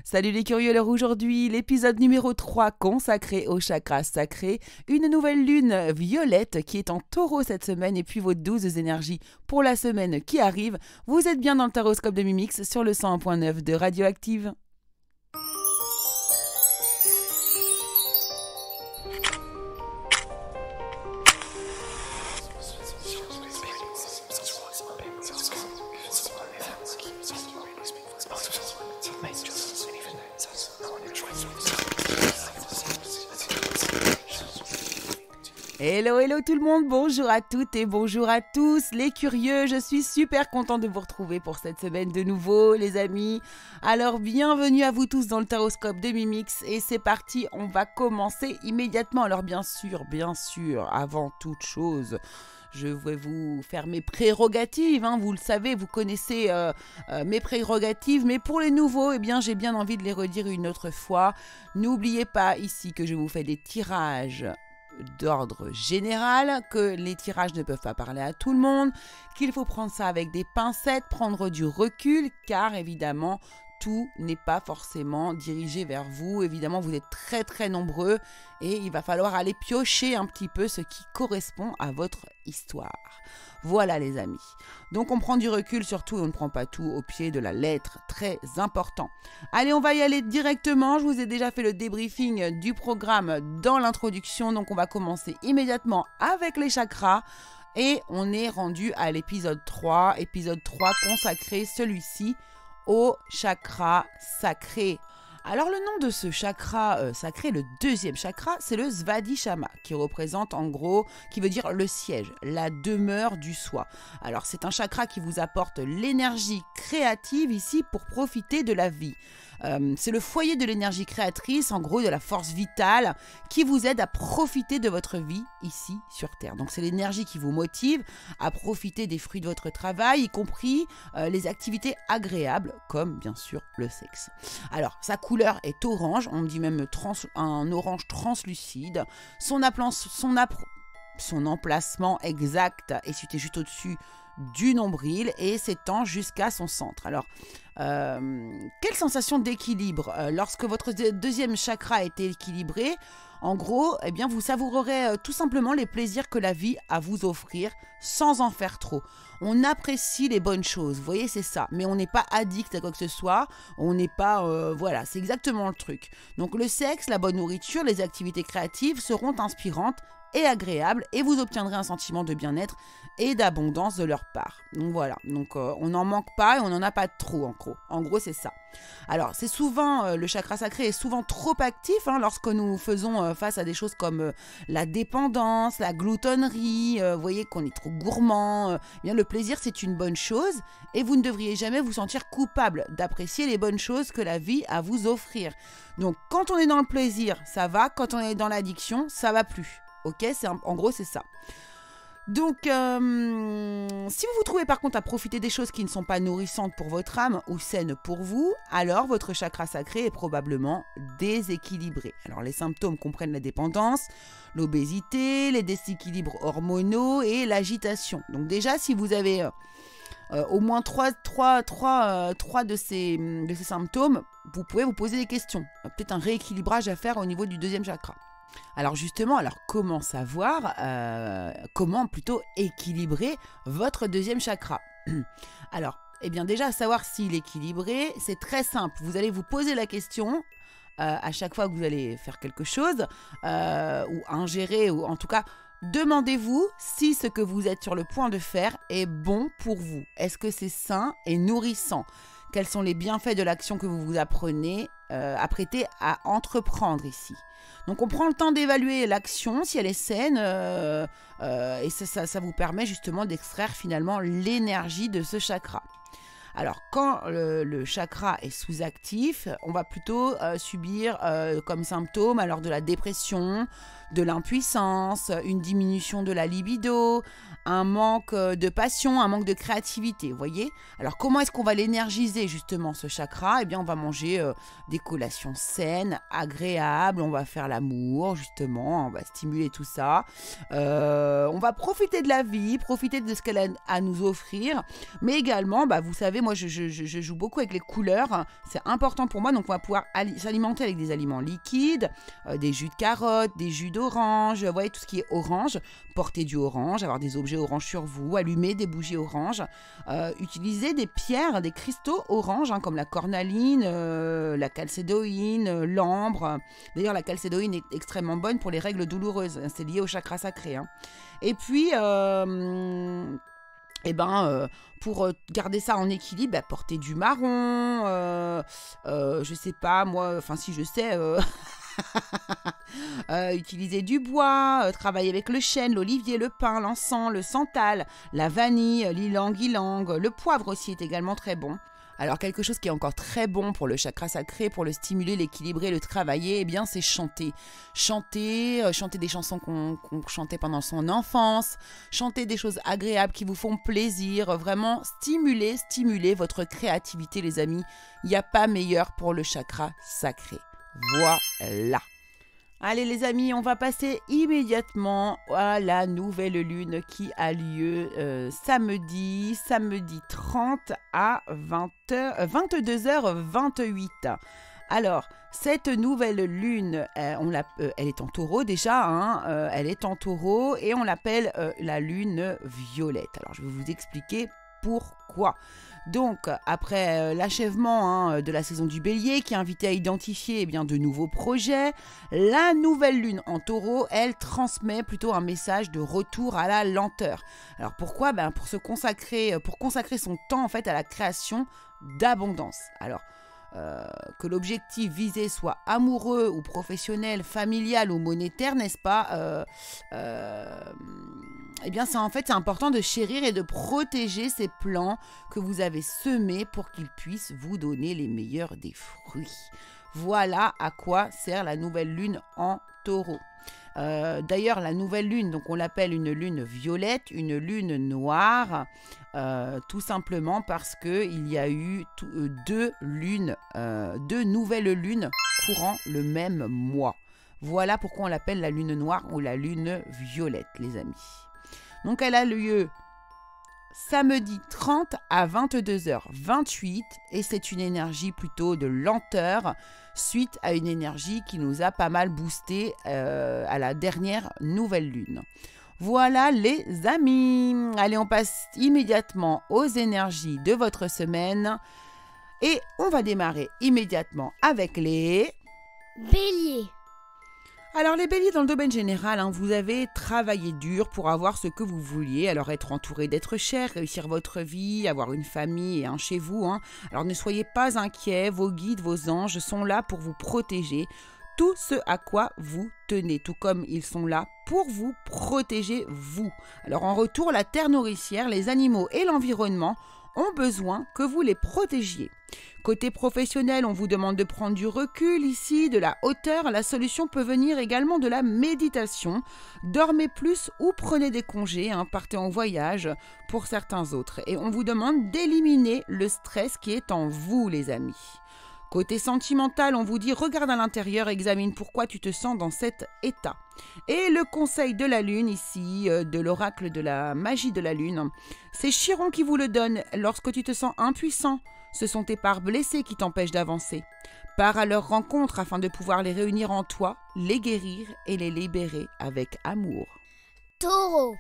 Salut les curieux, alors aujourd'hui, l'épisode numéro 3 consacré au chakra sacré, une nouvelle lune violette qui est en taureau cette semaine et puis vos 12 énergies pour la semaine qui arrive. Vous êtes bien dans le taroscope de Mimix sur le 101.9 de Radioactive. Hello, hello tout le monde, bonjour à toutes et bonjour à tous les curieux, je suis super contente de vous retrouver pour cette semaine de nouveau les amis. Alors bienvenue à vous tous dans le taroscope de Mimix et c'est parti, on va commencer immédiatement. Alors bien sûr, avant toute chose, je vais vous faire mes prérogatives, vous le savez, vous connaissez mes prérogatives, mais pour les nouveaux, eh bien, j'ai bien envie de les redire une autre fois. N'oubliez pas ici que je vous fais des tirages d'ordre général, que les tirages ne peuvent pas parler à tout le monde, qu'il faut prendre ça avec des pincettes, prendre du recul, car évidemment, tout n'est pas forcément dirigé vers vous. Évidemment, vous êtes très très nombreux et il va falloir aller piocher un petit peu ce qui correspond à votre histoire. Voilà les amis. Donc on prend du recul surtout et on ne prend pas tout au pied de la lettre, très important. Allez, on va y aller directement. Je vous ai déjà fait le débriefing du programme dans l'introduction, donc on va commencer immédiatement avec les chakras. Et on est rendu à l'épisode 3 consacré celui-ci au chakra sacré. Alors le nom de ce chakra sacré, le deuxième chakra, c'est le Svadhisthana, qui représente en gros, qui veut dire le siège, la demeure du soi. Alors c'est un chakra qui vous apporte l'énergie créative ici pour profiter de la vie. C'est le foyer de l'énergie créatrice, en gros de la force vitale, qui vous aide à profiter de votre vie ici sur Terre. Donc c'est l'énergie qui vous motive à profiter des fruits de votre travail, y compris les activités agréables, comme bien sûr le sexe. Alors sa couleur est orange, on dit même un orange translucide. Son emplacement exact est situé juste au-dessus du nombril et s'étend jusqu'à son centre. Alors, quelle sensation d'équilibre lorsque votre deuxième chakra a été équilibré? En gros, eh bien, vous savourerez tout simplement les plaisirs que la vie a à vous offrir sans en faire trop. On apprécie les bonnes choses, vous voyez, c'est ça. Mais on n'est pas addict à quoi que ce soit, on n'est pas... voilà, c'est exactement le truc. Donc le sexe, la bonne nourriture, les activités créatives seront inspirantes et agréables et vous obtiendrez un sentiment de bien-être et d'abondance de leur part. Donc voilà, donc on n'en manque pas et on n'en a pas trop en gros. En gros, c'est ça. Alors, c'est souvent, le chakra sacré est souvent trop actif lorsque nous faisons face à des choses comme la dépendance, la gloutonnerie, vous voyez qu'on est trop gourmand. Bien, le plaisir, c'est une bonne chose et vous ne devriez jamais vous sentir coupable d'apprécier les bonnes choses que la vie a à vous offrir. Donc, quand on est dans le plaisir, ça va. Quand on est dans l'addiction, ça va plus. Ok, en gros, c'est ça. Donc, si vous vous trouvez par contre à profiter des choses qui ne sont pas nourrissantes pour votre âme ou saines pour vous, alors votre chakra sacré est probablement déséquilibré. Alors, les symptômes comprennent la dépendance, l'obésité, les déséquilibres hormonaux et l'agitation. Donc déjà, si vous avez au moins trois de ces symptômes, vous pouvez vous poser des questions. Peut-être un rééquilibrage à faire au niveau du deuxième chakra. Alors justement, comment savoir, comment plutôt équilibrer votre deuxième chakra? Alors, eh bien déjà, savoir s'il est équilibré, c'est très simple. Vous allez vous poser la question à chaque fois que vous allez faire quelque chose, ou ingérer, ou en tout cas, demandez-vous si ce que vous êtes sur le point de faire est bon pour vous. Est-ce que c'est sain et nourrissant? Quels sont les bienfaits de l'action que vous vous apprêtez à entreprendre ici? Donc on prend le temps d'évaluer l'action, si elle est saine, et ça vous permet justement d'extraire finalement l'énergie de ce chakra. Alors, quand le chakra est sous-actif, on va plutôt subir comme symptômes alors de la dépression, de l'impuissance, une diminution de la libido, un manque de passion, un manque de créativité, vous voyez? Alors, comment est-ce qu'on va l'énergiser justement ce chakra? Eh bien, on va manger des collations saines, agréables, on va faire l'amour justement, on va stimuler tout ça. On va profiter de la vie, profiter de ce qu'elle a à nous offrir, mais également, vous savez, moi moi je joue beaucoup avec les couleurs, c'est important pour moi, donc on va pouvoir s'alimenter avec des aliments liquides, des jus de carottes, des jus d'orange, vous voyez tout ce qui est orange, porter du orange, avoir des objets orange sur vous, allumer des bougies orange, utiliser des pierres, des cristaux orange, comme la cornaline, la calcédoïne, l'ambre. D'ailleurs la calcédoïne est extrêmement bonne pour les règles douloureuses, c'est lié au chakra sacré. Et puis pour garder ça en équilibre, porter du marron, je sais pas moi, enfin si je sais, utiliser du bois, travailler avec le chêne, l'olivier, le pin, l'encens, le santal, la vanille, l'ylang-ylang, le poivre aussi est également très bon. Alors quelque chose qui est encore très bon pour le chakra sacré, pour le stimuler, l'équilibrer, le travailler, c'est chanter. Chanter des chansons qu'on chantait pendant son enfance, chanter des choses agréables qui vous font plaisir, vraiment stimuler votre créativité les amis. Il n'y a pas meilleur pour le chakra sacré. Voilà. Allez les amis, on va passer immédiatement à la nouvelle lune qui a lieu samedi 30 à 22h28. Alors, cette nouvelle lune, elle est en taureau déjà, elle est en taureau et on l'appelle la lune violette. Alors, je vais vous expliquer pourquoi. Donc, après l'achèvement de la saison du bélier qui invitait à identifier de nouveaux projets, la nouvelle lune en taureau, elle transmet plutôt un message de retour à la lenteur. Alors pourquoi ? Pour consacrer son temps en fait à la création d'abondance. Alors, que l'objectif visé soit amoureux ou professionnel, familial ou monétaire, n'est-ce pas c'est important de chérir et de protéger ces plants que vous avez semés pour qu'ils puissent vous donner les meilleurs des fruits. Voilà à quoi sert la nouvelle lune en taureau. D'ailleurs, la nouvelle lune, donc on l'appelle une lune violette, une lune noire, tout simplement parce qu'il y a eu deux nouvelles lunes courant le même mois. Voilà pourquoi on l'appelle la lune noire ou la lune violette, les amis. Donc elle a lieu samedi 30 à 22h28 et c'est une énergie plutôt de lenteur suite à une énergie qui nous a pas mal boosté à la dernière nouvelle lune. Voilà les amis. Allez, on passe immédiatement aux énergies de votre semaine et on va démarrer immédiatement avec les Béliers. Alors les béliers, dans le domaine général, vous avez travaillé dur pour avoir ce que vous vouliez, alors être entouré d'êtres chers, réussir votre vie, avoir une famille et un chez vous. Alors ne soyez pas inquiets, vos guides, vos anges sont là pour vous protéger, tout ce à quoi vous tenez, tout comme ils sont là pour vous protéger vous. Alors en retour, la terre nourricière, les animaux et l'environnement ont besoin que vous les protégiez. Côté professionnel, on vous demande de prendre du recul ici, de la hauteur. La solution peut venir également de la méditation. Dormez plus ou prenez des congés, partez en voyage pour certains autres. Et on vous demande d'éliminer le stress qui est en vous, les amis. Côté sentimental, on vous dit regarde à l'intérieur, examine pourquoi tu te sens dans cet état. Et le conseil de la lune ici, de l'oracle de la magie de la lune, c'est Chiron qui vous le donne lorsque tu te sens impuissant. Ce sont tes parts blessées qui t'empêchent d'avancer. Pars à leur rencontre afin de pouvoir les réunir en toi, les guérir et les libérer avec amour. Taureau.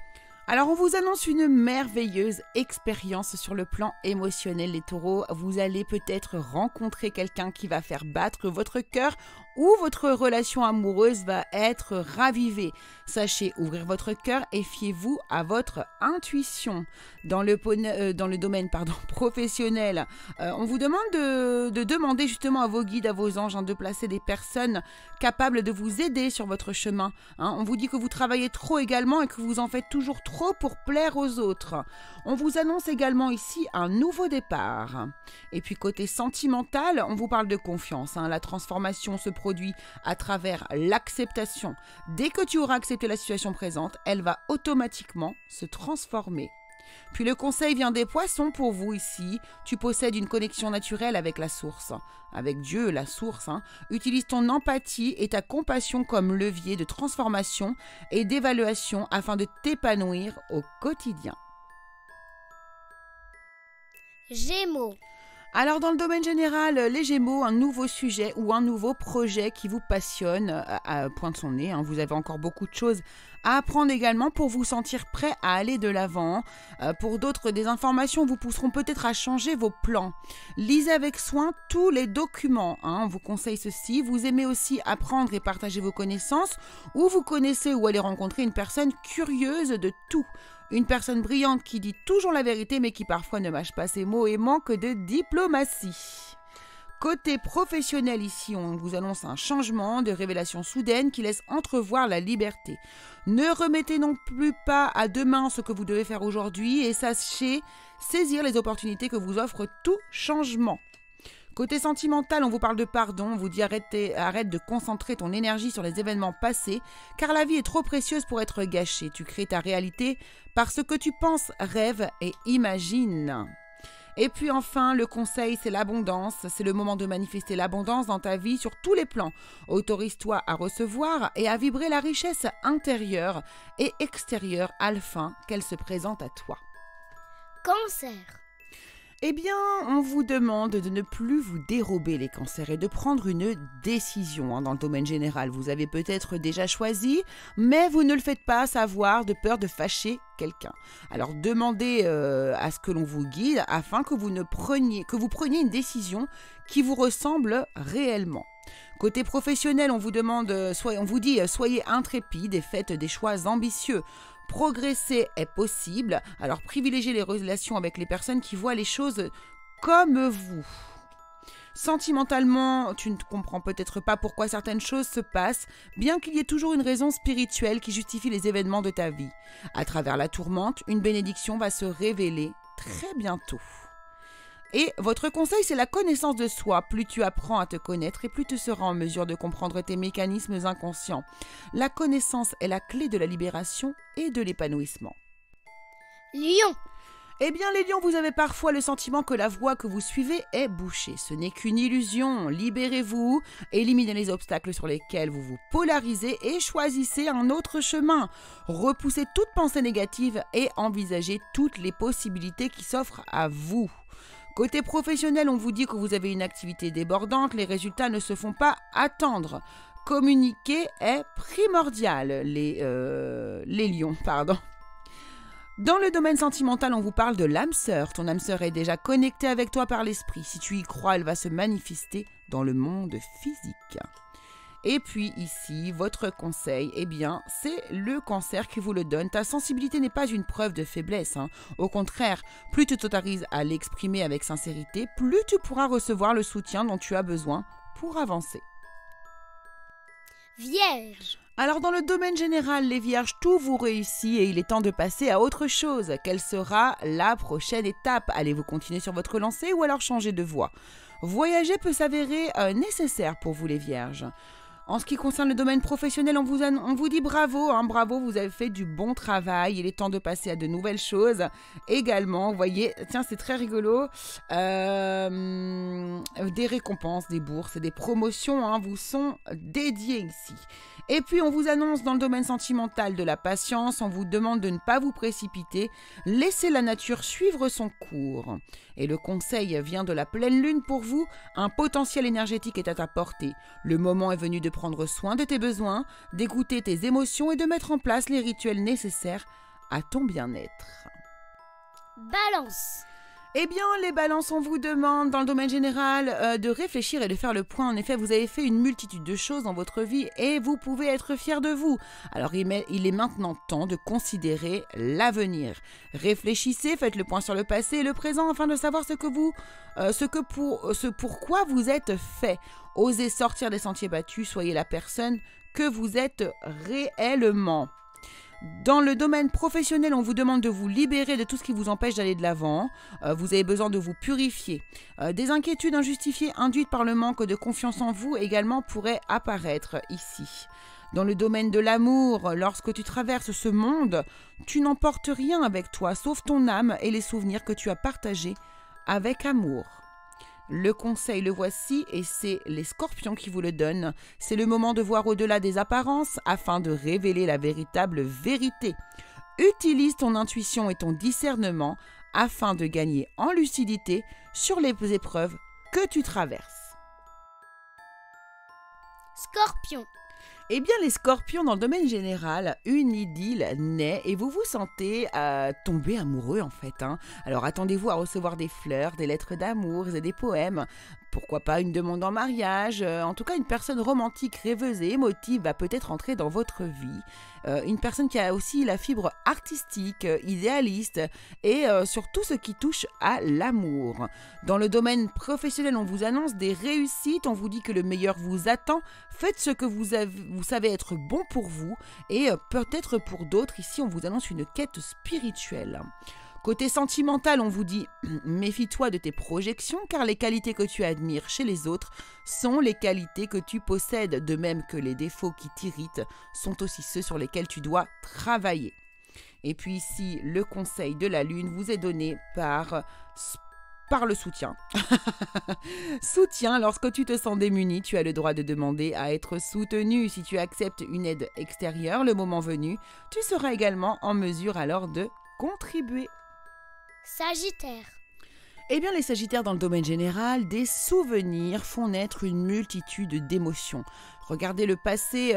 Alors on vous annonce une merveilleuse expérience sur le plan émotionnel, les taureaux. Vous allez peut-être rencontrer quelqu'un qui va faire battre votre cœur ou votre relation amoureuse va être ravivée. Sachez ouvrir votre cœur et fiez-vous à votre intuition. Dans le domaine professionnel, on vous demande de demander justement à vos guides, à vos anges, de placer des personnes capables de vous aider sur votre chemin. On vous dit que vous travaillez trop également et que vous en faites toujours trop pour plaire aux autres. On vous annonce également ici un nouveau départ. Et puis côté sentimental, on vous parle de confiance. La transformation se produit à travers l'acceptation. Dès que tu auras accepté la situation présente, elle va automatiquement se transformer. Puis le conseil vient des poissons pour vous ici. Tu possèdes une connexion naturelle avec la source, avec Dieu, la source. Utilise ton empathie et ta compassion comme levier de transformation et d'évaluation afin de t'épanouir au quotidien. Gémeaux. Alors dans le domaine général, les Gémeaux, un nouveau sujet ou un nouveau projet qui vous passionne pointe son nez. Vous avez encore beaucoup de choses à apprendre également pour vous sentir prêt à aller de l'avant. Pour d'autres, des informations vous pousseront peut-être à changer vos plans. Lisez avec soin tous les documents. On vous conseille ceci. Vous aimez aussi apprendre et partager vos connaissances, ou vous connaissez ou allez rencontrer une personne curieuse de tout. Une personne brillante qui dit toujours la vérité mais qui parfois ne mâche pas ses mots et manque de diplomatie. Côté professionnel ici, on vous annonce un changement de révélation soudaine qui laisse entrevoir la liberté. Ne remettez non plus pas à demain ce que vous devez faire aujourd'hui et sachez saisir les opportunités que vous offre tout changement. Côté sentimental, on vous parle de pardon, on vous dit arrête de concentrer ton énergie sur les événements passés, car la vie est trop précieuse pour être gâchée. Tu crées ta réalité par ce que tu penses, rêves et imagines. Et puis enfin, le conseil, c'est l'abondance. C'est le moment de manifester l'abondance dans ta vie sur tous les plans. Autorise-toi à recevoir et à vibrer la richesse intérieure et extérieure afin qu'elle se présente à toi. Cancer. Eh bien, on vous demande de ne plus vous dérober les cancers et de prendre une décision dans le domaine général. Vous avez peut-être déjà choisi, mais vous ne le faites pas savoir de peur de fâcher quelqu'un. Alors demandez à ce que l'on vous guide afin que vous preniez une décision qui vous ressemble réellement. Côté professionnel, on vous dit soyez intrépide et faites des choix ambitieux. Progresser est possible, alors privilégiez les relations avec les personnes qui voient les choses comme vous. Sentimentalement, tu ne comprends peut-être pas pourquoi certaines choses se passent, bien qu'il y ait toujours une raison spirituelle qui justifie les événements de ta vie. À travers la tourmente, une bénédiction va se révéler très bientôt. Et votre conseil, c'est la connaissance de soi. Plus tu apprends à te connaître et plus tu seras en mesure de comprendre tes mécanismes inconscients. La connaissance est la clé de la libération et de l'épanouissement. Lion. Eh bien, les lions, vous avez parfois le sentiment que la voie que vous suivez est bouchée. Ce n'est qu'une illusion. Libérez-vous, éliminez les obstacles sur lesquels vous vous polarisez et choisissez un autre chemin. Repoussez toute pensée négative et envisagez toutes les possibilités qui s'offrent à vous. Côté professionnel, on vous dit que vous avez une activité débordante, les résultats ne se font pas attendre. Communiquer est primordial, les lions, pardon. Dans le domaine sentimental, on vous parle de l'âme sœur. Ton âme sœur est déjà connectée avec toi par l'esprit. Si tu y crois, elle va se manifester dans le monde physique. Et puis ici, votre conseil, eh bien, c'est le cancer qui vous le donne. Ta sensibilité n'est pas une preuve de faiblesse. Au contraire, plus tu t'autorises à l'exprimer avec sincérité, plus tu pourras recevoir le soutien dont tu as besoin pour avancer. Vierge. Alors dans le domaine général, les vierges, tout vous réussit et il est temps de passer à autre chose. Quelle sera la prochaine étape? Allez-vous continuer sur votre lancée ou alors changer de voie? Voyager peut s'avérer nécessaire pour vous les vierges. En ce qui concerne le domaine professionnel, on vous dit bravo, bravo, vous avez fait du bon travail, il est temps de passer à de nouvelles choses. Également, vous voyez, tiens, c'est très rigolo, des récompenses, des bourses et des promotions vous sont dédiées ici. Et puis, on vous annonce dans le domaine sentimental de la patience, on vous demande de ne pas vous précipiter, laissez la nature suivre son cours. Et le conseil vient de la pleine lune pour vous, un potentiel énergétique est à ta portée. Le moment est venu de prendre soin de tes besoins, d'écouter tes émotions et de mettre en place les rituels nécessaires à ton bien-être. Balance. Eh bien, les balances, on vous demande dans le domaine général de réfléchir et de faire le point. En effet, vous avez fait une multitude de choses dans votre vie et vous pouvez être fiers de vous. Alors, il est maintenant temps de considérer l'avenir. Réfléchissez, faites le point sur le passé et le présent afin de savoir pourquoi vous êtes fait. Osez sortir des sentiers battus, soyez la personne que vous êtes réellement. Dans le domaine professionnel, on vous demande de vous libérer de tout ce qui vous empêche d'aller de l'avant. Vous avez besoin de vous purifier. Des inquiétudes injustifiées induites par le manque de confiance en vous également pourraient apparaître ici. Dans le domaine de l'amour, lorsque tu traverses ce monde, tu n'emportes rien avec toi, sauf ton âme et les souvenirs que tu as partagés avec amour. Le conseil, le voici, et c'est les scorpions qui vous le donnent. C'est le moment de voir au-delà des apparences afin de révéler la véritable vérité. Utilise ton intuition et ton discernement afin de gagner en lucidité sur les épreuves que tu traverses. Scorpion. Eh bien, les scorpions, dans le domaine général, une idylle naît et vous vous sentez tomber amoureux en fait. Alors attendez-vous à recevoir des fleurs, des lettres d'amour et des poèmes. Pourquoi pas une demande en mariage. En tout cas, une personne romantique, rêveuse et émotive va peut-être entrer dans votre vie. Une personne qui a aussi la fibre artistique, idéaliste et surtout ce qui touche à l'amour. Dans le domaine professionnel, on vous annonce des réussites, on vous dit que le meilleur vous attend. Faites ce que vous savez être bon pour vous et peut-être pour d'autres. Ici, on vous annonce une quête spirituelle. Côté sentimental, on vous dit « Méfie-toi de tes projections car les qualités que tu admires chez les autres sont les qualités que tu possèdes, de même que les défauts qui t'irritent sont aussi ceux sur lesquels tu dois travailler. » Et puis ici, le conseil de la lune vous est donné par le soutien. Soutien, lorsque tu te sens démuni, tu as le droit de demander à être soutenu. Si tu acceptes une aide extérieure, le moment venu, tu seras également en mesure alors de contribuer. Sagittaire. Eh bien, les Sagittaires, dans le domaine général, des souvenirs font naître une multitude d'émotions. Regardez le passé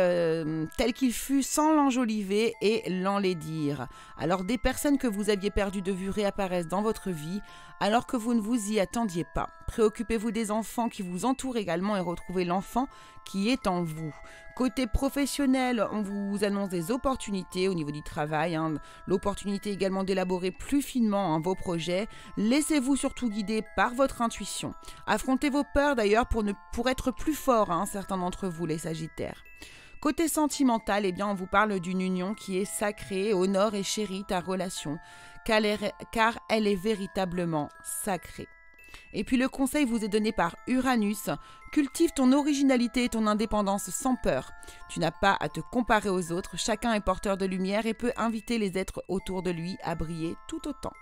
tel qu'il fut sans l'enjoliver et l'enlaidir. Alors, des personnes que vous aviez perdues de vue réapparaissent dans votre vie alors que vous ne vous y attendiez pas. Préoccupez-vous des enfants qui vous entourent également et retrouvez l'enfant qui est en vous. Côté professionnel, on vous annonce des opportunités au niveau du travail, l'opportunité également d'élaborer plus finement vos projets. Laissez-vous surtout guider par votre intuition. Affrontez vos peurs d'ailleurs pour être plus fort, certains d'entre vous les Sagittaires. Côté sentimental, eh bien, on vous parle d'une union qui est sacrée, honore et chérit ta relation, car elle est véritablement sacrée. Et puis le conseil vous est donné par Uranus. Cultive ton originalité et ton indépendance sans peur. Tu n'as pas à te comparer aux autres. Chacun est porteur de lumière et peut inviter les êtres autour de lui à briller tout autant.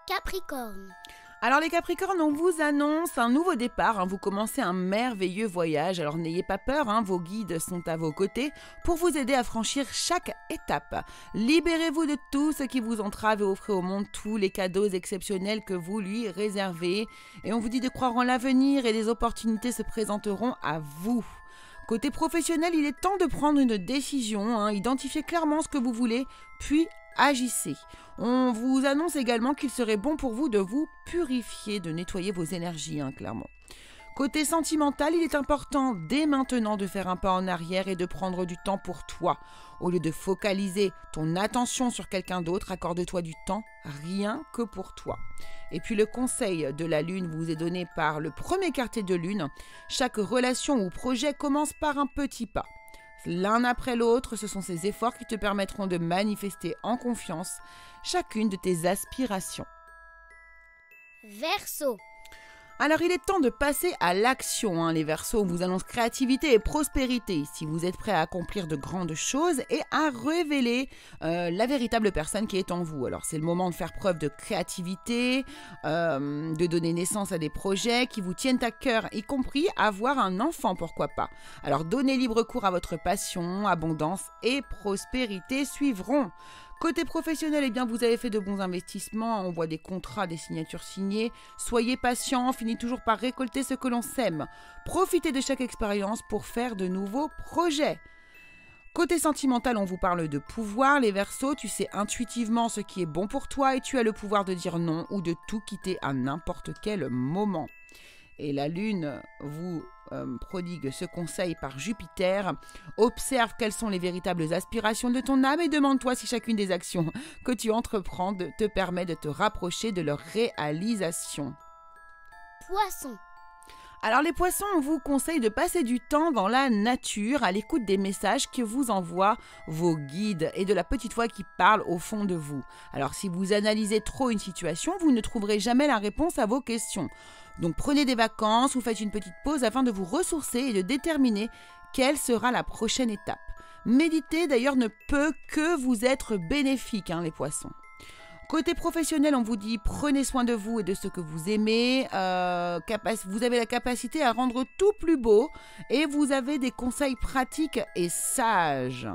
Capricorne. Alors les Capricornes, on vous annonce un nouveau départ, vous commencez un merveilleux voyage, alors n'ayez pas peur, vos guides sont à vos côtés pour vous aider à franchir chaque étape. Libérez-vous de tout ce qui vous entrave et offrez au monde tous les cadeaux exceptionnels que vous lui réservez. Et on vous dit de croire en l'avenir et des opportunités se présenteront à vous. Côté professionnel, il est temps de prendre une décision, identifiez clairement ce que vous voulez, puis agissez. On vous annonce également qu'il serait bon pour vous de vous purifier, de nettoyer vos énergies, clairement. Côté sentimental, il est important dès maintenant de faire un pas en arrière et de prendre du temps pour toi. Au lieu de focaliser ton attention sur quelqu'un d'autre, accorde-toi du temps rien que pour toi. Et puis le conseil de la lune vous est donné par le premier quartier de lune. Chaque relation ou projet commence par un petit pas. L'un après l'autre, ce sont ces efforts qui te permettront de manifester en confiance chacune de tes aspirations. Verseau. Alors il est temps de passer à l'action, les Verseaux. On vous annonce créativité et prospérité si vous êtes prêts à accomplir de grandes choses et à révéler la véritable personne qui est en vous. Alors c'est le moment de faire preuve de créativité, de donner naissance à des projets qui vous tiennent à cœur, y compris avoir un enfant, pourquoi pas. Alors donnez libre cours à votre passion, abondance et prospérité suivront. Côté professionnel, eh bien, vous avez fait de bons investissements, on voit des contrats, des signatures signées. Soyez patient, finissez toujours par récolter ce que l'on sème. Profitez de chaque expérience pour faire de nouveaux projets. Côté sentimental, on vous parle de pouvoir. Les Verseaux, tu sais intuitivement ce qui est bon pour toi et tu as le pouvoir de dire non ou de tout quitter à n'importe quel moment. Et la lune vous prodigue ce conseil par Jupiter. Observe quelles sont les véritables aspirations de ton âme et demande-toi si chacune des actions que tu entreprends te permet de te rapprocher de leur réalisation. Poisson. Alors les poissons, on vous conseille de passer du temps dans la nature, à l'écoute des messages que vous envoient vos guides et de la petite voix qui parle au fond de vous. Alors si vous analysez trop une situation, vous ne trouverez jamais la réponse à vos questions. Donc prenez des vacances ou faites une petite pause afin de vous ressourcer et de déterminer quelle sera la prochaine étape. Méditer d'ailleurs ne peut que vous être bénéfique, les poissons. Côté professionnel, on vous dit prenez soin de vous et de ce que vous aimez. Vous avez la capacité à rendre tout plus beau et vous avez des conseils pratiques et sages.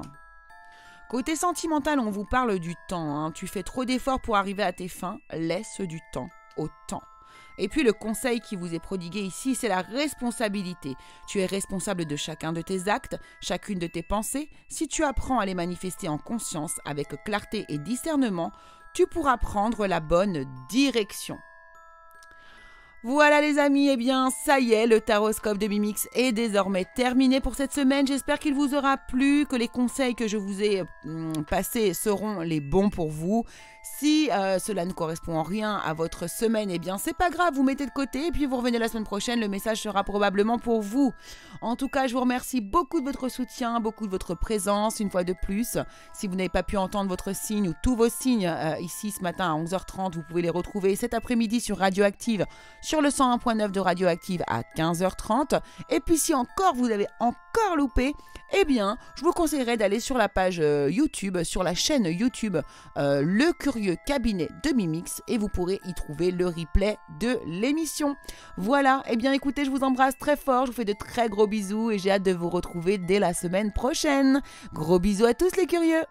Côté sentimental, on vous parle du temps. Hein. Tu fais trop d'efforts pour arriver à tes fins. Laisse du temps au temps. Et puis le conseil qui vous est prodigué ici, c'est la responsabilité. Tu es responsable de chacun de tes actes, chacune de tes pensées. Si tu apprends à les manifester en conscience, avec clarté et discernement, tu pourras prendre la bonne direction. Voilà les amis, eh bien ça y est, le taroscope de Mimix est désormais terminé pour cette semaine. J'espère qu'il vous aura plu, que les conseils que je vous ai passés seront les bons pour vous. Si cela ne correspond en rien à votre semaine, eh bien c'est pas grave, vous mettez de côté et puis vous revenez la semaine prochaine, le message sera probablement pour vous. En tout cas, je vous remercie beaucoup de votre soutien, beaucoup de votre présence, une fois de plus. Si vous n'avez pas pu entendre votre signe ou tous vos signes ici ce matin à 11h30, vous pouvez les retrouver cet après-midi sur Radioactive, sur le 101.9 de Radioactive à 15h30. Et puis si encore vous avez encore loupé, eh bien je vous conseillerais d'aller sur la page YouTube, sur la chaîne YouTube Le Curieux Cabinet de Mimix et vous pourrez y trouver le replay de l'émission. Voilà, eh bien écoutez, je vous embrasse très fort, je vous fais de très gros bisous et j'ai hâte de vous retrouver dès la semaine prochaine. Gros bisous à tous les curieux!